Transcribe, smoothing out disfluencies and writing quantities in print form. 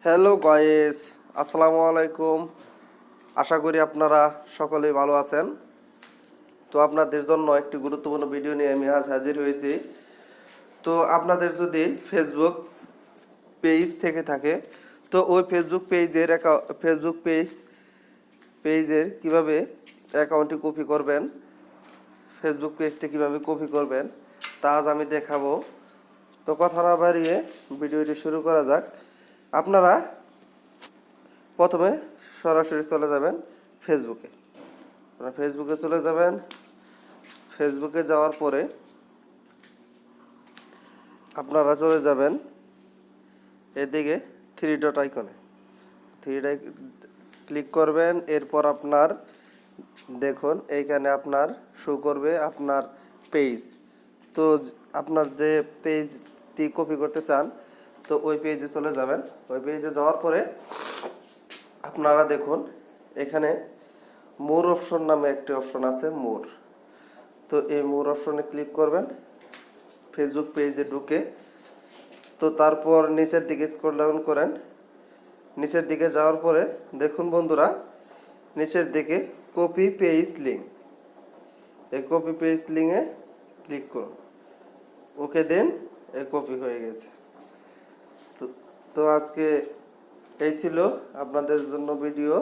Hello guys, আসসালামু আলাইকুম। আশা করি আপনারা সকলেই ভালো আছেন। তো আপনাদের জন্য একটি গুরুত্বপূর্ণ ভিডিও নিয়ে আমি আজ হাজির হয়েছি। তো আপনাদের যদি ফেসবুক পেজ থেকে থাকে, তো ওই ফেসবুক পেজের কিভাবে অ্যাকাউন্টটি কপি করবেন, ফেসবুক পেজটি কিভাবে কপি করবেন তা আজ আমি দেখাবো। তো কথা না বাড়িয়ে ভিডিওটি শুরু করা যাক। আপনারা প্রথমে সরাসরি চলে যাবেন ফেসবুকে। ফেসবুকে চলে যাবেন। ফেসবুকে যাওয়ার পরে আপনারা চলে যাবেন এদিকে থ্রি ডট আইকনে। থ্রি ডট ক্লিক করবেন। এরপর আপনার দেখুন এইখানে আপনার শো করবে আপনার পেজ। তো আপনার যে পেজটি কপি করতে চান, তো ওই পেজে চলে যাবেন। ওই পেজে যাওয়ার পরে আপনারা দেখুন এখানে মোর অপশন নামে একটি অপশন আছে, মোর। তো এই মোর অপশনে ক্লিক করবেন ফেসবুক পেজে ঢুকে। তো তারপর নিচের দিকে স্ক্রল ডাউন করেন। নিচের দিকে যাওয়ার পরে দেখুন বন্ধুরা, নিচের দিকে কপি পেজ লিঙ্ক, এই কপি পেজ লিঙ্কে ক্লিক করুন। ওকে দেন, এই কপি হয়ে গেছে। তো আজকে এই ছিল আপনাদের জন্য ভিডিও।